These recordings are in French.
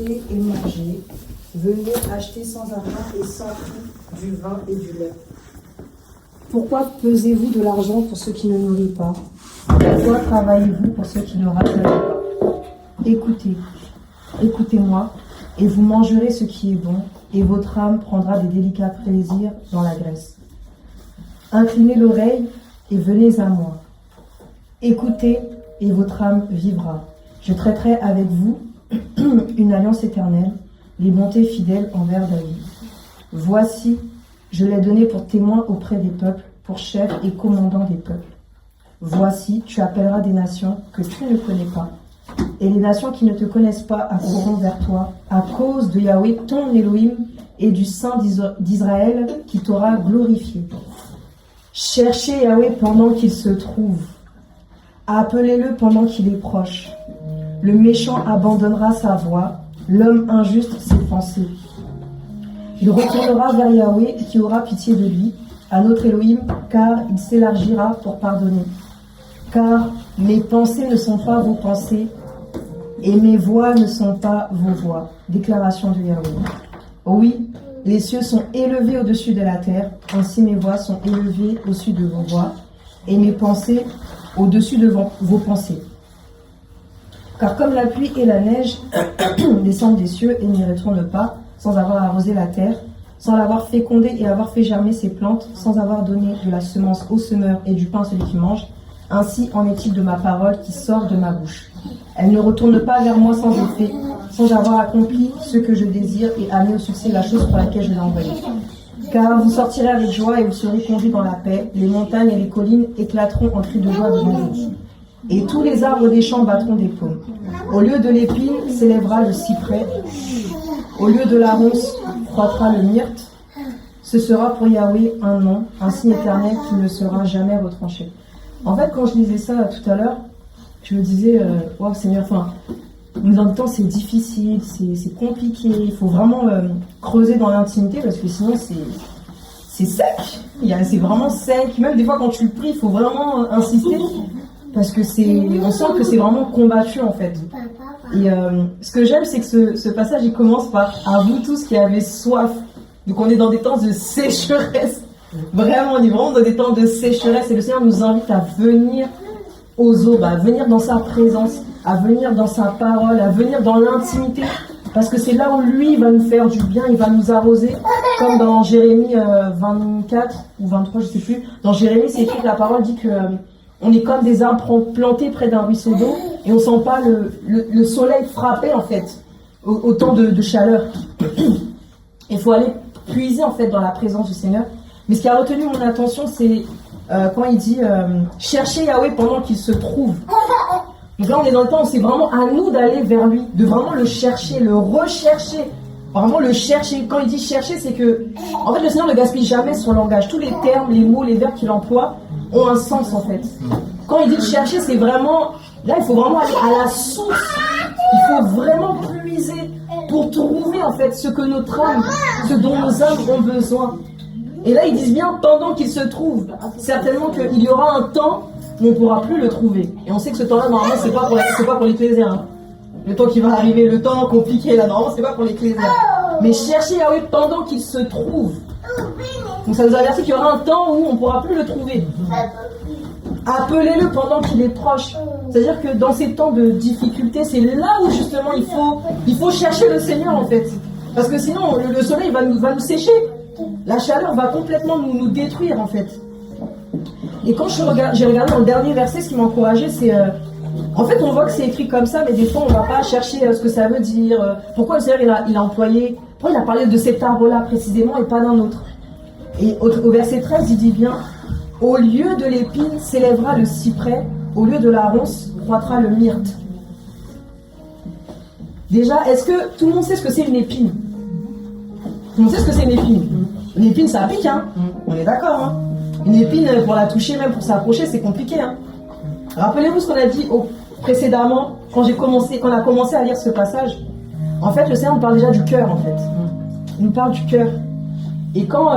Écoutez et mangez. Venez acheter sans argent et sans prix du vin et du lait. Pourquoi pesez-vous de l'argent pour ceux qui ne nourrit pas? Pourquoi travaillez-vous pour ceux qui ne raffolent pas? Écoutez, écoutez-moi, et vous mangerez ce qui est bon, et votre âme prendra des délicats plaisirs dans la graisse. Inclinez l'oreille et venez à moi. Écoutez, et votre âme vivra. Je traiterai avec vous une alliance éternelle, les bontés fidèles envers David. Voici, je l'ai donné pour témoin auprès des peuples, pour chef et commandant des peuples. Voici, tu appelleras des nations que tu ne connais pas, et les nations qui ne te connaissent pas accourront vers toi, à cause de Yahweh, ton Elohim, et du Saint d'Israël qui t'aura glorifié. Cherchez Yahweh pendant qu'il se trouve. Appelez-le pendant qu'il est proche. Le méchant abandonnera sa voie, l'homme injuste ses pensées. Il retournera vers Yahweh qui aura pitié de lui, à notre Elohim, car il s'élargira pour pardonner. Car mes pensées ne sont pas vos pensées, et mes voix ne sont pas vos voix. Déclaration de Yahweh. Oui, les cieux sont élevés au-dessus de la terre, ainsi mes voix sont élevées au-dessus de vos voix, et mes pensées au-dessus de vos pensées. Car comme la pluie et la neige descendent des cieux et n'y retournent pas, sans avoir arrosé la terre, sans l'avoir fécondée et avoir fait germer ses plantes, sans avoir donné de la semence au semeur et du pain à celui qui mange, ainsi en est-il de ma parole qui sort de ma bouche. Elle ne retourne pas vers moi sans effet, sans avoir accompli ce que je désire et amené au succès la chose pour laquelle je l'ai envoyée. Car vous sortirez avec joie et vous serez conduits dans la paix, les montagnes et les collines éclateront en cris de joie devant vous. Et tous les arbres des champs battront des paumes. Au lieu de l'épine s'élèvera le cyprès, au lieu de la ronce croîtra le myrte. Ce sera pour Yahweh un nom, un signe éternel qui ne sera jamais retranché. En fait, quand je lisais ça tout à l'heure, je me disais, waouh Seigneur, mais en même temps c'est difficile, c'est compliqué, il faut vraiment creuser dans l'intimité parce que sinon c'est sec, c'est vraiment sec. Même des fois quand tu pries, il faut vraiment insister parce que on sent que c'est vraiment combattu en fait. Et ce que j'aime, c'est que ce passage il commence par à vous tous qui avez soif. Donc on est dans des temps de sécheresse. Vraiment, on est vraiment dans des temps de sécheresse et le Seigneur nous invite à venir aux eaux, à venir dans sa présence, à venir dans sa parole, à venir dans l'intimité, parce que c'est là où lui va nous faire du bien, il va nous arroser, comme dans Jérémie 24 ou 23, je ne sais plus. Dans Jérémie, c'est écrit que la parole dit que on est comme des arbres plantés près d'un ruisseau d'eau et on ne sent pas le soleil frapper en fait au temps de chaleur. Il faut aller puiser en fait dans la présence du Seigneur. Mais ce qui a retenu mon attention, c'est quand il dit cherchez Yahweh pendant qu'il se trouve. Donc là, on est dans le temps où c'est vraiment à nous d'aller vers lui, de vraiment le chercher, le rechercher, vraiment le chercher. Quand il dit chercher, c'est que, en fait, le Seigneur ne gaspille jamais son langage. Tous les termes, les mots, les verbes qu'il emploie ont un sens en fait. Quand il dit chercher, c'est vraiment, là, il faut vraiment aller à la source. Il faut vraiment puiser pour trouver en fait ce que notre âme, ce dont nos âmes ont besoin. Et là, ils disent bien pendant qu'il se trouve. Certainement qu'il y aura un temps où on ne pourra plus le trouver. Et on sait que ce temps-là, normalement, c'est pas pour l'ecclésia. Hein. Le temps qui va arriver, le temps compliqué, là, normalement, c'est pas pour l'ecclésia. Mais cherchez Yahweh pendant qu'il se trouve. Donc ça nous avertit qu'il y aura un temps où on ne pourra plus le trouver. Appelez-le pendant qu'il est proche. C'est-à-dire que dans ces temps de difficulté, c'est là où justement il faut chercher le Seigneur en fait. Parce que sinon, le soleil va nous sécher. La chaleur va complètement nous détruire en fait. Et quand j'ai regardé dans le dernier verset, ce qui m'a encouragé, c'est en fait on voit que c'est écrit comme ça, mais des fois on ne va pas chercher ce que ça veut dire. Pourquoi le Seigneur il a employé, pourquoi il a parlé de cet arbre-là précisément et pas d'un autre. Et au verset 13, il dit bien, au lieu de l'épine s'élèvera le cyprès, au lieu de la ronce croîtra le myrte. Déjà, est-ce que tout le monde sait ce que c'est une épine? Tout le monde sait ce que c'est une épine? Une épine, ça pique, hein? On est d'accord, hein? Une épine, pour la toucher, même pour s'approcher, c'est compliqué, hein? Rappelez-vous ce qu'on a dit précédemment, quand on a commencé à lire ce passage. En fait, le Seigneur nous parle déjà du cœur, en fait. Il nous parle du cœur. Et quand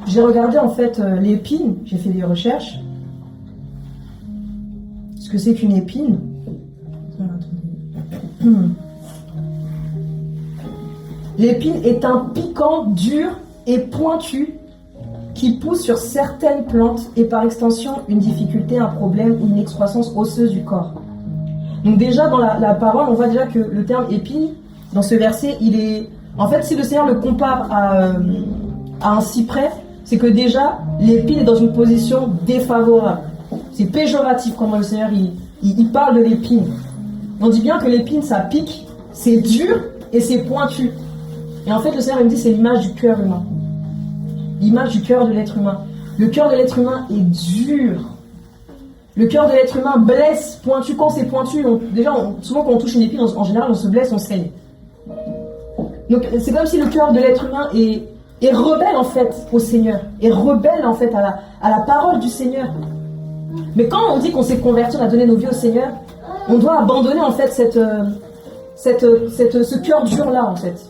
j'ai regardé, en fait, l'épine, j'ai fait des recherches. Ce que c'est qu'une épine. L'épine est un piquant dur et pointu qui pousse sur certaines plantes et par extension une difficulté, un problème ou une excroissance osseuse du corps. Donc déjà dans la parole, on voit déjà que le terme épine, dans ce verset, il est... En fait, si le Seigneur le compare à un cyprès, c'est que déjà, l'épine est dans une position défavorable. C'est péjoratif comment le Seigneur il parle de l'épine. On dit bien que l'épine, ça pique, c'est dur et c'est pointu. Et en fait, le Seigneur me dit c'est l'image du cœur humain. L'image du cœur de l'être humain. Le cœur de l'être humain est dur. Le cœur de l'être humain blesse, pointu. Quand c'est pointu, souvent quand on touche une épine, en général, on se blesse, on saigne. Donc c'est comme si le cœur de l'être humain est rebelle en fait au Seigneur, est rebelle en fait à la parole du Seigneur. Mais quand on dit qu'on s'est converti, on a donné nos vies au Seigneur, on doit abandonner en fait ce cœur dur là en fait.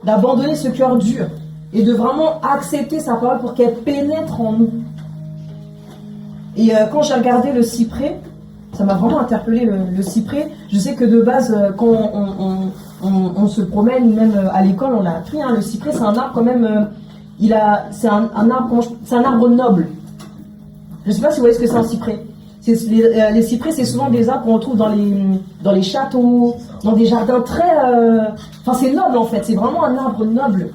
D'abandonner ce cœur dur. Et de vraiment accepter sa parole pour qu'elle pénètre en nous. Et quand j'ai regardé le cyprès, ça m'a vraiment interpellé le cyprès. Je sais que de base, quand on se promène, même à l'école, on l'a appris, hein, le cyprès c'est un arbre quand même, c'est un arbre noble. Je ne sais pas si vous voyez ce que c'est un cyprès. Les cyprès, c'est souvent des arbres qu'on retrouve dans les châteaux, dans des jardins très... Enfin, c'est noble en fait, c'est vraiment un arbre noble.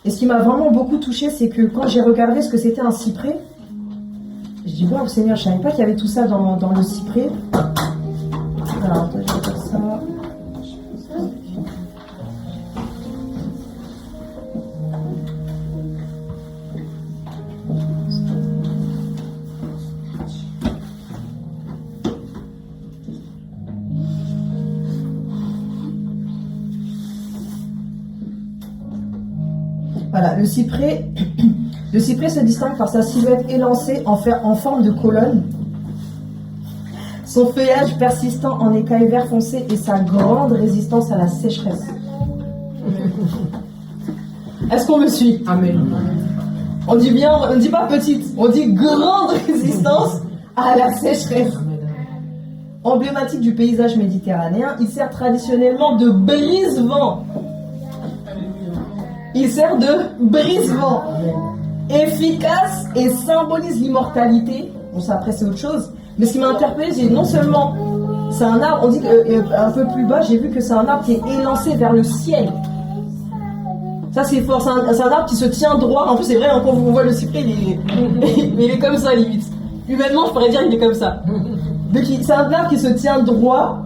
Et ce qui m'a vraiment beaucoup touché, c'est que quand j'ai regardé ce que c'était un cyprès, je dis, wow, Seigneur, je ne savais pas qu'il y avait tout ça dans le cyprès. Alors, attends, je vais faire ça. Voilà, le cyprès se distingue par sa silhouette élancée en forme de colonne, son feuillage persistant en écailles vert foncé et sa grande résistance à la sécheresse. Est-ce qu'on me suit? Amen. On dit bien, on ne dit pas petite, on dit grande résistance à la sécheresse. Emblématique du paysage méditerranéen, il sert traditionnellement de brise-vent. Il sert de brise-vent, efficace et symbolise l'immortalité. Bon, ça après c'est autre chose. Mais ce qui m'a interpellé, c'est non seulement c'est un arbre, on dit qu'un peu plus bas, j'ai vu que c'est un arbre qui est élancé vers le ciel. Ça c'est fort, c'est un arbre qui se tient droit. En plus c'est vrai, hein, quand on voit le cyprès, il est comme ça limite. Humainement, je pourrais dire qu'il est comme ça. Donc c'est un arbre qui se tient droit.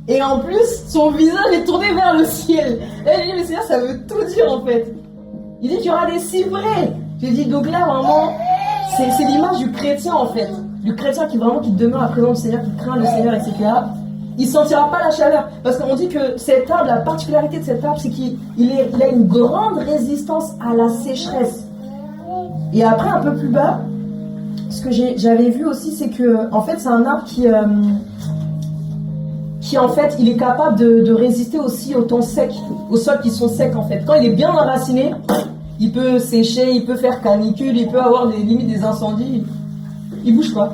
Et en plus, son visage est tourné vers le ciel. Et je dis, mais Seigneur, ça veut tout dire en fait. Il dit qu'il y aura des cyprès. J'ai dit, donc là, vraiment, c'est l'image du chrétien en fait. Du chrétien qui demeure à la présence du Seigneur, qui craint le Seigneur, etc. Il ne sentira pas la chaleur. Parce qu'on dit que cet arbre, la particularité de cet arbre, c'est qu'il a une grande résistance à la sécheresse. Et après, un peu plus bas, ce que j'avais vu aussi, c'est que, en fait, c'est un arbre qui en fait, il est capable de résister aussi au temps sec, aux sols qui sont secs en fait. Quand il est bien enraciné, il peut sécher, il peut faire canicule, il peut avoir limites des incendies. Il bouge pas.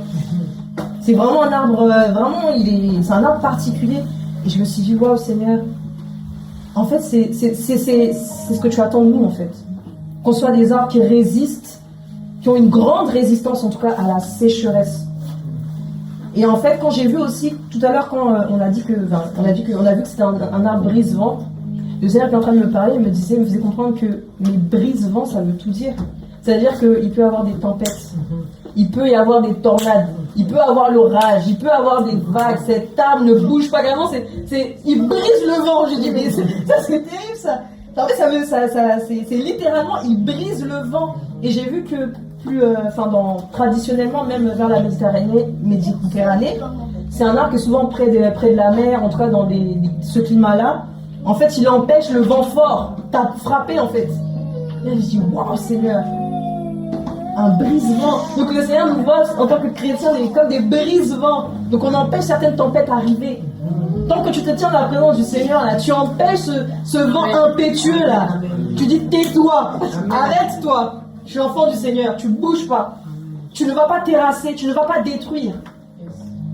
C'est vraiment un arbre, c'est un arbre particulier. Et je me suis dit, waouh Seigneur, en fait c'est ce que tu attends de nous en fait. Qu'on soit des arbres qui résistent, qui ont une grande résistance en tout cas à la sécheresse. Et en fait, quand j'ai vu aussi, tout à l'heure, quand on a vu que c'était un arbre brise-vent, le Seigneur qui est en train de me parler, il me faisait comprendre que mais brise-vent, ça veut tout dire. C'est-à-dire qu'il peut y avoir des tempêtes, il peut y avoir des tornades, il peut y avoir l'orage, il peut y avoir des vagues, cet arbre ne bouge pas carrément, il brise le vent. J'ai dit, mais ça c'est terrible ça. En fait, c'est littéralement, il brise le vent. Et j'ai vu que traditionnellement, même vers la Méditerranée, c'est un arbre qui est souvent près de la mer, en tout cas dans ce climat-là. En fait, il empêche le vent fort. T'as frappé en fait. Et là, je dis, waouh, Seigneur, un brise-vent. Donc le Seigneur nous voit en tant que chrétiens comme des brise-vents. Donc on empêche certaines tempêtes d'arriver. Tant que tu te tiens dans la présence du Seigneur, là, tu empêches ce vent impétueux là. Tu dis, tais-toi, arrête-toi. Je suis enfant du Seigneur, tu ne bouges pas. Tu ne vas pas terrasser, tu ne vas pas détruire.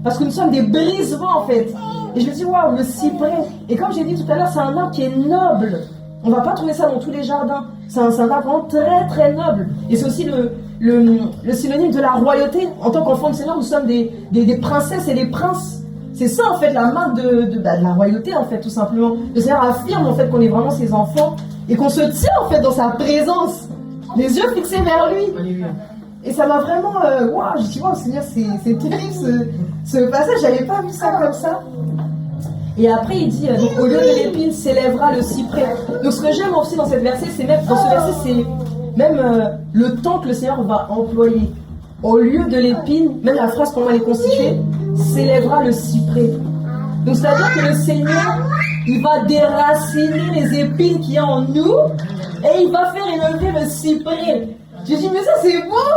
Parce que nous sommes des brise-vents en fait. Et je me dis, waouh, le cyprès. Et comme j'ai dit tout à l'heure, c'est un arbre qui est noble. On va pas trouver ça dans tous les jardins. C'est un arbre vraiment très très noble. Et c'est aussi le synonyme de la royauté. En tant qu'enfant du Seigneur, nous sommes des princesses et des princes. C'est ça en fait la marque de la royauté en fait, tout simplement. Le Seigneur affirme en fait qu'on est vraiment ses enfants et qu'on se tient en fait dans sa présence, les yeux fixés vers lui. Alléluia. Et ça m'a vraiment, waouh, j'ai dit waouh Seigneur, c'est terrible ce passage, j'avais pas vu ça comme ça. Et après il dit, donc, au lieu de l'épine s'élèvera le cyprès. Donc ce que j'aime aussi dans cette verset, c'est même, dans ce verset, c'est même le temps que le Seigneur va employer. Au lieu de l'épine, même la phrase pour moi elle est constituée, s'élèvera le cyprès. Donc c'est-à-dire que le Seigneur, il va déraciner les épines qu'il y a en nous et il va faire élever le cyprès. J'ai dit, mais ça c'est beau,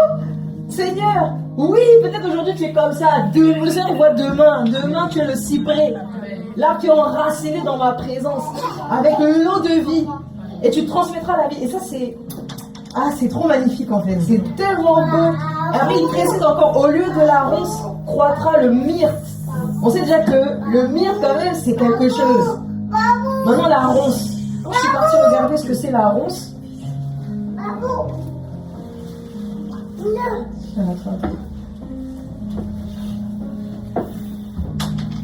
Seigneur. Oui, peut-être aujourd'hui tu es comme ça. Le Seigneur il voit demain tu es le cyprès. L'arbre qui est enraciné dans ma présence, avec l'eau de vie. Et tu transmettras la vie. Et ça c'est trop magnifique en fait. C'est tellement beau. Après il précise encore, au lieu de la ronce, croîtra le myrte. On sait déjà que le myrte quand même c'est quelque chose. Maintenant la ronce. Je suis partie regarder ce que c'est la ronce.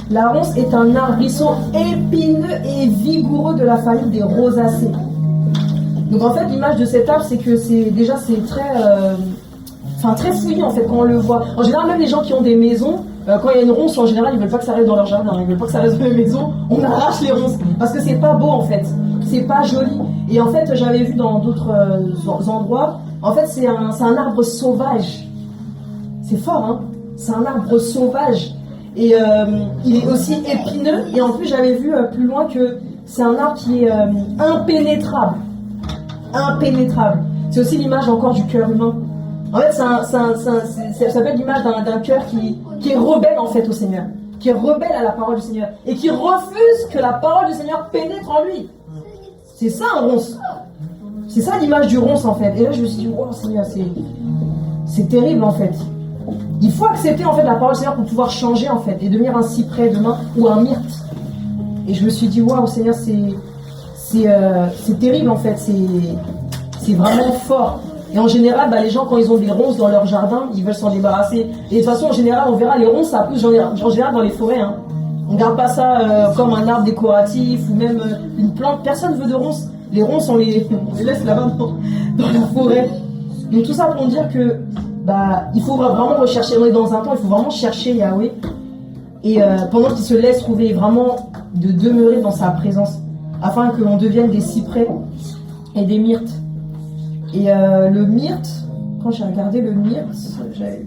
La ronce est un arbrisseau épineux et vigoureux de la famille des rosacées. Donc en fait l'image de cet arbre c'est que c'est très fouillis en fait quand on le voit. En général même les gens qui ont des maisons, quand il y a une ronce en général ils veulent pas que ça reste dans leur jardin, ils veulent pas que ça reste dans les maisons, on arrache les ronces parce que c'est pas beau en fait, c'est pas joli. Et en fait j'avais vu dans d'autres endroits, en fait c'est un arbre sauvage. C'est fort hein, c'est un arbre sauvage. Et il est aussi épineux et en plus j'avais vu plus loin que c'est un arbre qui est impénétrable. C'est aussi l'image encore du cœur humain. En fait ça peut être l'image d'un cœur qui est rebelle en fait au Seigneur, qui est rebelle à la parole du Seigneur et qui refuse que la parole du Seigneur pénètre en lui. C'est ça un ronce. C'est ça l'image du ronce en fait. Et là je me suis dit wow Seigneur, c'est terrible en fait. Il faut accepter en fait la parole du Seigneur pour pouvoir changer en fait et devenir un cyprès demain ou un myrte. Et je me suis dit waouh Seigneur, c'est terrible en fait, c'est vraiment fort. Et en général, les gens quand ils ont des ronces dans leur jardin, ils veulent s'en débarrasser. Et de toute façon en général, on verra les ronces ça pousse en général dans les forêts. Hein. On ne garde pas ça comme un arbre décoratif ou même une plante. Personne ne veut de ronces. Les ronces on les laisse là-bas dans la forêt. Donc tout ça pour dire que il faut vraiment rechercher, on est dans un temps, il faut vraiment chercher Yahweh et pendant qu'il se laisse trouver, vraiment de demeurer dans sa présence afin que l'on devienne des cyprès et des myrtes. Et le myrte, quand j'ai regardé le myrte, j'avais...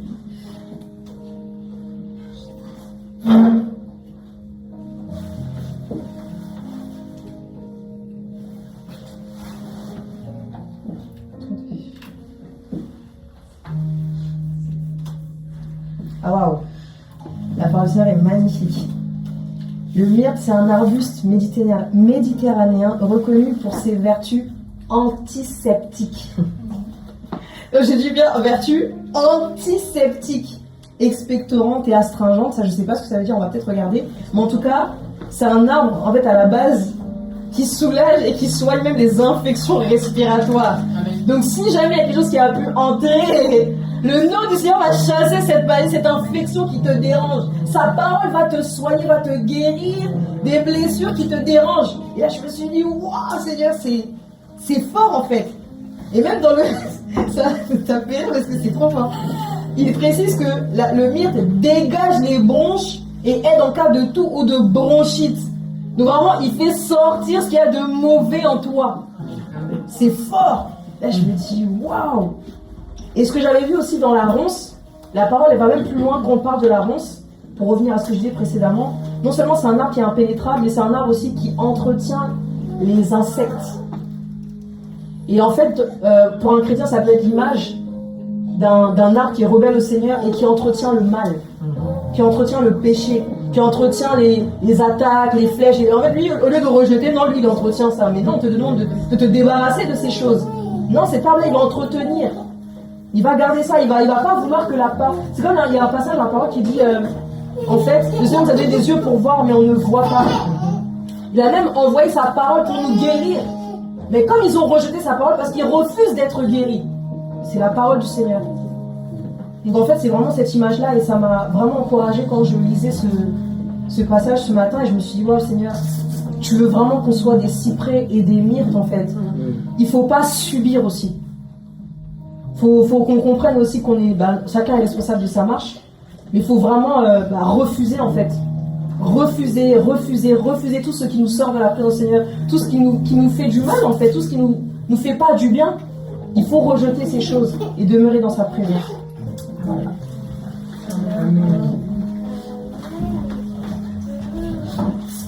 Ah waouh, la parole du Seigneur est magnifique. Le myrte, c'est un arbuste méditerranéen reconnu pour ses vertus antiseptiques. J'ai dit bien vertus antiseptiques, expectorantes et astringentes. Ça, je ne sais pas ce que ça veut dire, on va peut-être regarder. Mais en tout cas, c'est un arbre, en fait, à la base, qui soulage et qui soigne même les infections respiratoires. Donc, si jamais il y a quelque chose qui a pu entrer, le nom du Seigneur va chasser cette infection qui te dérange. Sa parole va te soigner, va te guérir des blessures qui te dérangent. Et là, je me suis dit, waouh, Seigneur, c'est fort en fait. Et même dans le... ça fait rire parce que c'est trop fort. Il précise que le myrte dégage les bronches et aide en cas de toux ou de bronchite. Donc vraiment, il fait sortir ce qu'il y a de mauvais en toi. C'est fort. Là, je me dis, waouh. Et ce que j'avais vu aussi dans la ronce, la parole elle va même plus loin qu'on parle de la ronce, pour revenir à ce que je disais précédemment. Non seulement c'est un arbre qui est impénétrable, mais c'est un arbre aussi qui entretient les insectes. Et en fait, pour un chrétien, ça peut être l'image d'un arbre qui est rebelle au Seigneur et qui entretient le mal, qui entretient le péché, qui entretient les attaques, les flèches. Et en fait, lui, au lieu de rejeter, non, lui, il entretient ça. Mais non, on te demande de te débarrasser de ces choses. Non, cet arbre-là, il va entretenir. Il va garder ça, il va pas vouloir que la parole... C'est comme il y a un passage dans la parole qui dit, en fait, le Seigneur nous a donné des yeux pour voir, mais on ne voit pas. Il a même envoyé sa parole pour nous guérir. Mais comme ils ont rejeté sa parole, parce qu'ils refusent d'être guéris, c'est la parole du Seigneur. Donc en fait, c'est vraiment cette image-là, et ça m'a vraiment encouragée quand je lisais ce passage ce matin, et je me suis dit, wow, Seigneur, tu veux vraiment qu'on soit des cyprès et des myrtes, en fait. Il ne faut pas subir aussi. Faut qu'on comprenne aussi qu'on est, chacun est responsable de sa marche, mais il faut vraiment refuser, en fait. Refuser tout ce qui nous sort de la présence du Seigneur, tout ce qui nous fait du mal, en fait, tout ce qui nous fait pas du bien. Il faut rejeter ces choses et demeurer dans sa présence. Voilà.